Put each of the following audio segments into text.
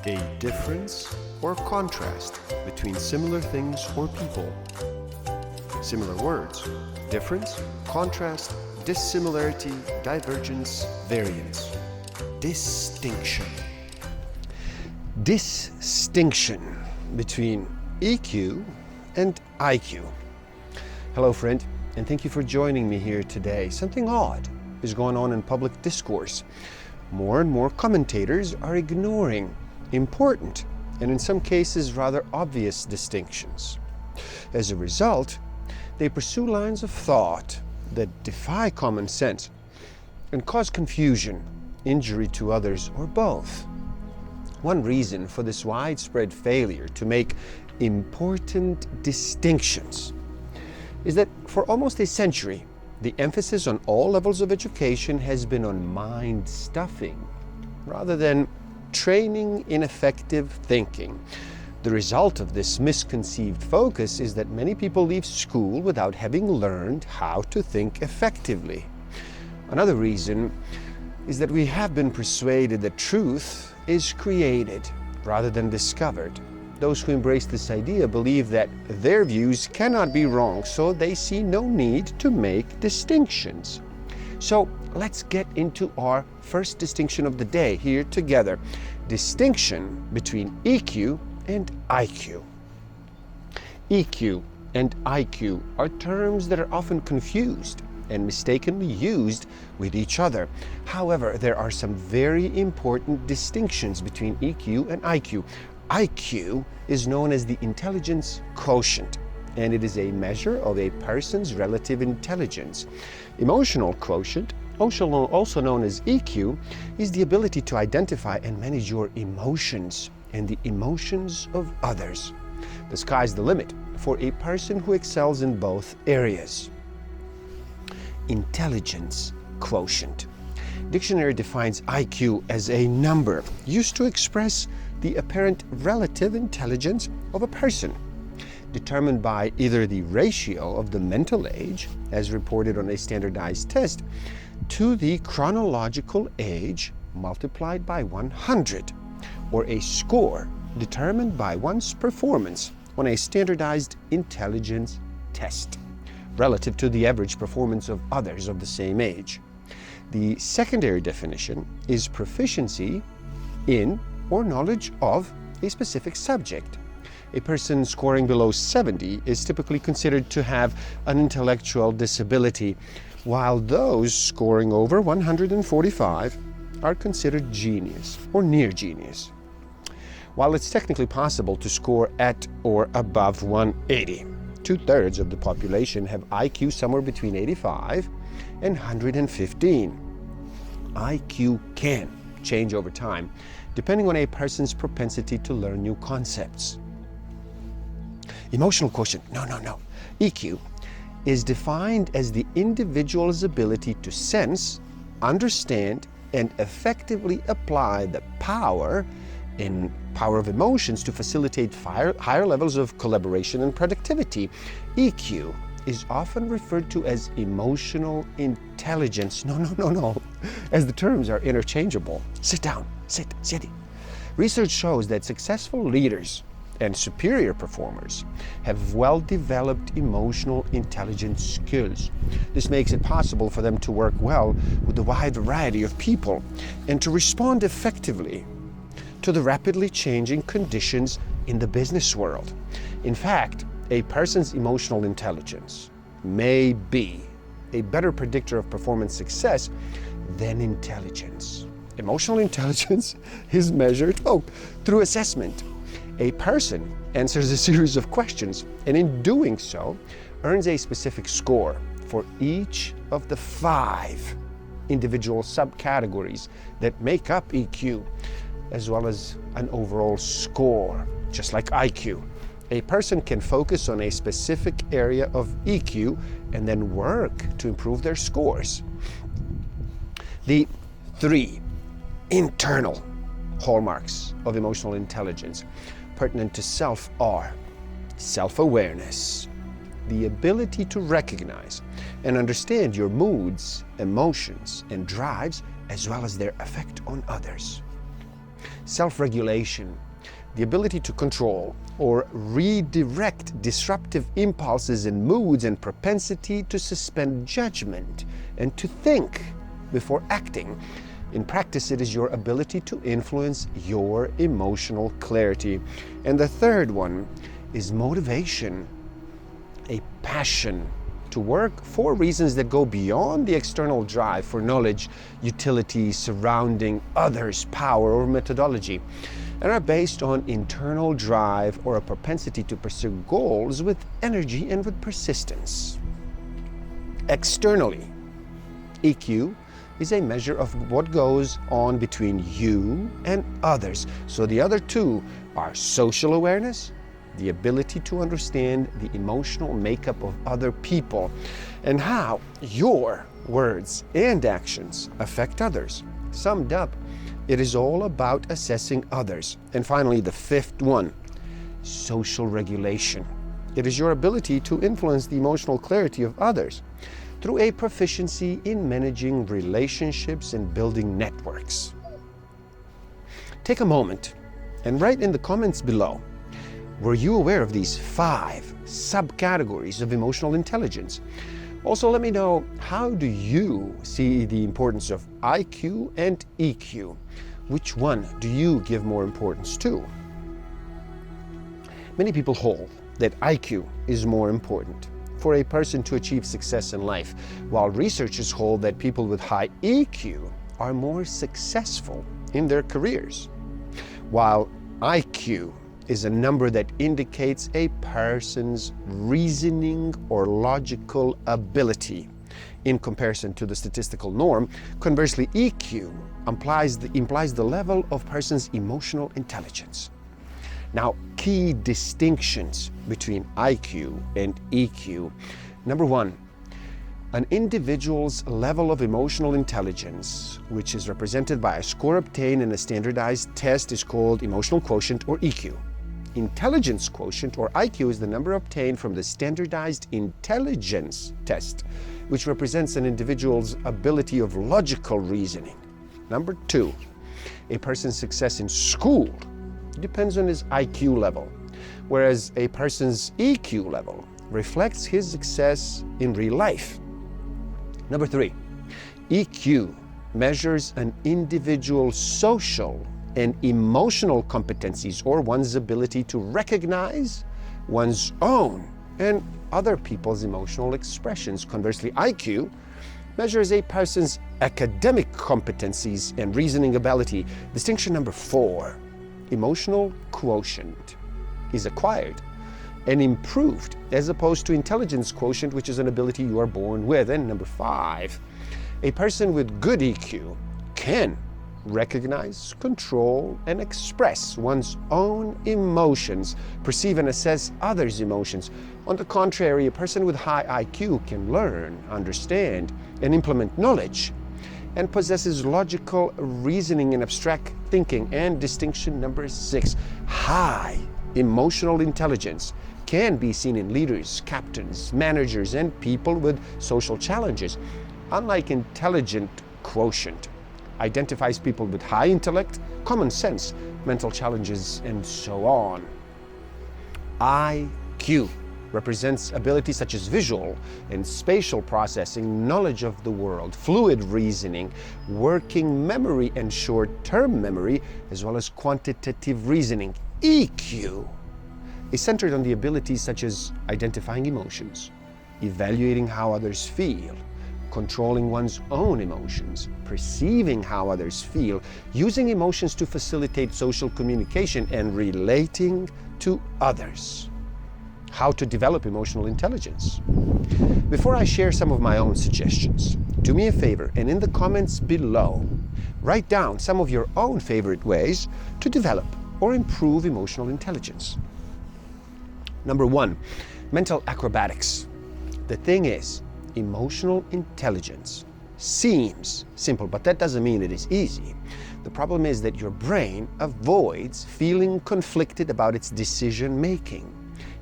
A difference or contrast between similar things or people. Similar words: difference, contrast, dissimilarity, divergence, variance. Distinction. Distinction between EQ and IQ. Hello, friend, and thank you for joining me here today. Something odd is going on in public discourse. More and more commentators are ignoring important and in some cases rather obvious distinctions. As a result, they pursue lines of thought that defy common sense and cause confusion, injury to others, or both. One reason for this widespread failure to make important distinctions is that for almost a century, the emphasis on all levels of education has been on mind stuffing rather than training in effective thinking. The result of this misconceived focus is that many people leave school without having learned how to think effectively. Another reason is that we have been persuaded that truth is created rather than discovered. Those who embrace this idea believe that their views cannot be wrong, so they see no need to make distinctions. So let's get into our first distinction of the day here together. Distinction between EQ and IQ. EQ and IQ are terms that are often confused and mistakenly used with each other. However, there are some very important distinctions between EQ and IQ. IQ is known as the intelligence quotient, and it is a measure of a person's relative intelligence. Emotional quotient, also known as EQ, is the ability to identify and manage your emotions and the emotions of others. The sky's the limit for a person who excels in both areas. Intelligence quotient. Dictionary defines IQ as a number used to express the apparent relative intelligence of a person, determined by either the ratio of the mental age, as reported on a standardized test, to the chronological age multiplied by 100, or a score determined by one's performance on a standardized intelligence test, relative to the average performance of others of the same age. The secondary definition is proficiency in or knowledge of a specific subject. A person scoring below 70 is typically considered to have an intellectual disability, while those scoring over 145 are considered genius or near genius. While it's technically possible to score at or above 180, 2/3 of the population have IQ somewhere between 85 and 115. IQ can change over time, depending on a person's propensity to learn new concepts. Emotional quotient, no. EQ is defined as the individual's ability to sense, understand, and effectively apply the power of emotions to facilitate higher levels of collaboration and productivity. EQ is often referred to as emotional intelligence. No, as the terms are interchangeable. Sit down, sit. Research shows that successful leaders and superior performers have well-developed emotional intelligence skills. This makes it possible for them to work well with a wide variety of people and to respond effectively to the rapidly changing conditions in the business world. In fact, a person's emotional intelligence may be a better predictor of performance success than intelligence. Emotional intelligence is measured through assessment. A person answers a series of questions and in doing so earns a specific score for each of the 5 individual subcategories that make up EQ, as well as an overall score, just like IQ. A person can focus on a specific area of EQ and then work to improve their scores. The 3 internal hallmarks of emotional intelligence pertinent to self are self-awareness, the ability to recognize and understand your moods, emotions, and drives, as well as their effect on others. Self-regulation, the ability to control or redirect disruptive impulses and moods, and propensity to suspend judgment and to think before acting. In practice, it is your ability to influence your emotional clarity. And the third one is motivation, a passion to work for reasons that go beyond the external drive for knowledge, utility, surrounding others, power, or methodology, and are based on internal drive or a propensity to pursue goals with energy and with persistence. Externally, EQ is a measure of what goes on between you and others. So the other two are social awareness, the ability to understand the emotional makeup of other people and how your words and actions affect others. Summed up, it is all about assessing others. And finally, the fifth one, social regulation. It is your ability to influence the emotional clarity of others through a proficiency in managing relationships and building networks. Take a moment and write in the comments below, were you aware of these 5 subcategories of emotional intelligence? Also, let me know, how do you see the importance of IQ and EQ? Which one do you give more importance to? Many people hold that IQ is more important for a person to achieve success in life, while researchers hold that people with high EQ are more successful in their careers. While IQ is a number that indicates a person's reasoning or logical ability in comparison to the statistical norm, conversely, EQ implies the level of person's emotional intelligence. Now, key distinctions between IQ and EQ. Number 1, an individual's level of emotional intelligence, which is represented by a score obtained in a standardized test, is called emotional quotient or EQ. Intelligence quotient or IQ is the number obtained from the standardized intelligence test, which represents an individual's ability of logical reasoning. Number 2, a person's success in school depends on his IQ level, whereas a person's EQ level reflects his success in real life. Number 3, EQ measures an individual's social and emotional competencies, or one's ability to recognize one's own and other people's emotional expressions. Conversely, IQ measures a person's academic competencies and reasoning ability. Distinction number 4, emotional quotient is acquired and improved as opposed to intelligence quotient, which is an ability you are born with. And number 5, a person with good EQ can recognize, control, and express one's own emotions, perceive and assess others' emotions. On the contrary, a person with high IQ can learn, understand, and implement knowledge, and possesses logical reasoning and abstract thinking. And distinction number 6, high emotional intelligence can be seen in leaders, captains, managers, and people with social challenges. Unlike intelligent quotient, identifies people with high intellect, common sense, mental challenges, and so on. IQ represents abilities such as visual and spatial processing, knowledge of the world, fluid reasoning, working memory and short-term memory, as well as quantitative reasoning. EQ is centered on the abilities such as identifying emotions, evaluating how others feel, controlling one's own emotions, perceiving how others feel, using emotions to facilitate social communication, and relating to others. How to develop emotional intelligence. Before I share some of my own suggestions, do me a favor and in the comments below, write down some of your own favorite ways to develop or improve emotional intelligence. Number 1, mental acrobatics. The thing is, emotional intelligence seems simple, but that doesn't mean it is easy. The problem is that your brain avoids feeling conflicted about its decision making.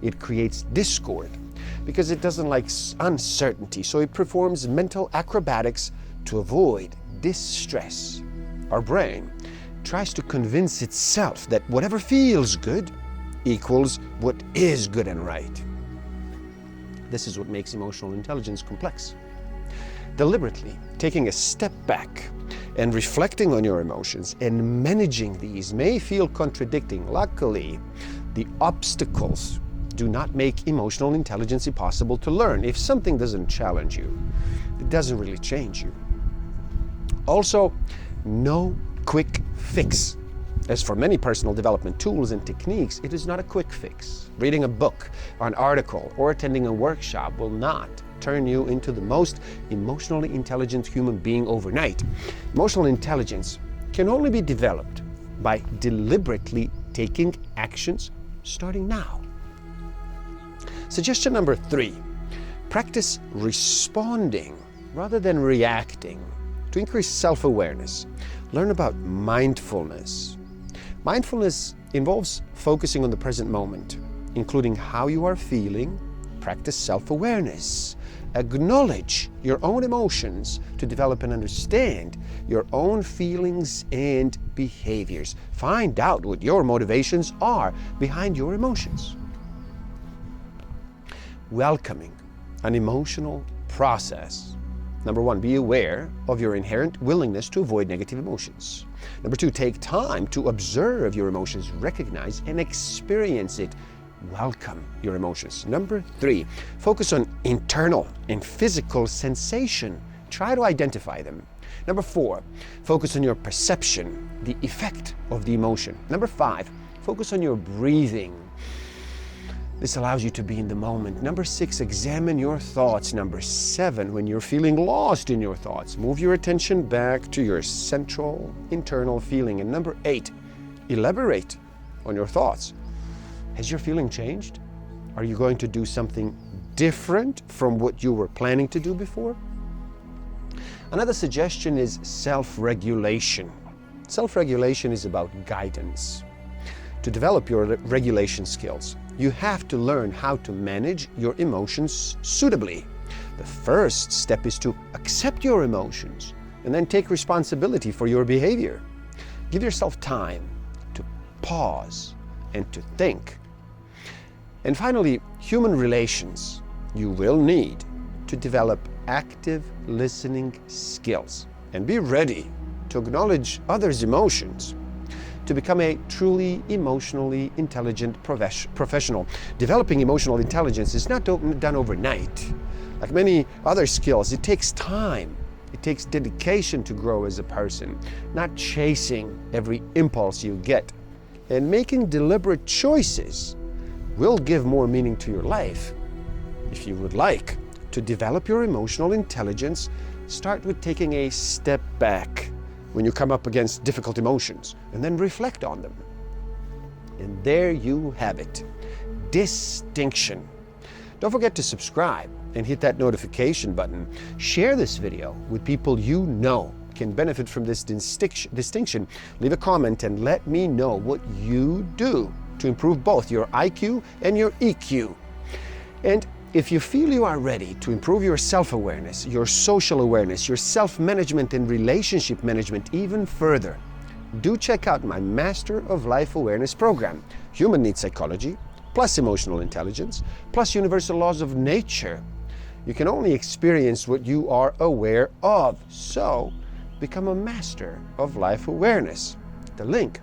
It creates discord because it doesn't like uncertainty, so it performs mental acrobatics to avoid distress. Our brain tries to convince itself that whatever feels good equals what is good and right. This is what makes emotional intelligence complex. Deliberately taking a step back and reflecting on your emotions and managing these may feel contradicting. Luckily, the obstacles do not make emotional intelligence impossible to learn. If something doesn't challenge you, it doesn't really change you. Also, no quick fix. As for many personal development tools and techniques, it is not a quick fix. Reading a book or an article or attending a workshop will not turn you into the most emotionally intelligent human being overnight. Emotional intelligence can only be developed by deliberately taking actions starting now. Suggestion number 3, practice responding rather than reacting to increase self-awareness. Learn about mindfulness. Mindfulness involves focusing on the present moment, including how you are feeling. Practice self-awareness. Acknowledge your own emotions to develop and understand your own feelings and behaviors. Find out what your motivations are behind your emotions. Welcoming an emotional process. Number 1, be aware of your inherent willingness to avoid negative emotions. Number 2, take time to observe your emotions, recognize and experience it. Welcome your emotions. Number 3, focus on internal and physical sensation. Try to identify them. Number 4, focus on your perception, the effect of the emotion. Number 5, focus on your breathing. This allows you to be in the moment. Number 6, examine your thoughts. Number 7, when you're feeling lost in your thoughts, move your attention back to your central internal feeling. And number 8, elaborate on your thoughts. Has your feeling changed? Are you going to do something different from what you were planning to do before? Another suggestion is self-regulation. Self-regulation is about guidance. To develop your regulation skills, you have to learn how to manage your emotions suitably. The first step is to accept your emotions and then take responsibility for your behavior. Give yourself time to pause and to think. And finally, human relations. You will need to develop active listening skills and be ready to acknowledge others' emotions. To become a truly emotionally intelligent professional. Developing emotional intelligence is not done overnight. Like many other skills, it takes time. It takes dedication to grow as a person, not chasing every impulse you get. And making deliberate choices will give more meaning to your life. If you would like to develop your emotional intelligence, start with taking a step back when you come up against difficult emotions, and then reflect on them. And there you have it, distinction. Don't forget to subscribe and hit that notification button. Share this video with people you know can benefit from this distinction. Leave a comment and let me know what you do to improve both your IQ and your EQ. And if you feel you are ready to improve your self-awareness, your social awareness, your self-management and relationship management even further, do check out my Master of Life Awareness program, Human Needs Psychology, plus Emotional Intelligence, plus Universal Laws of Nature. You can only experience what you are aware of, so become a Master of Life Awareness. The link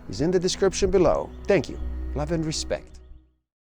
is in the description below. Thank you. Love and respect.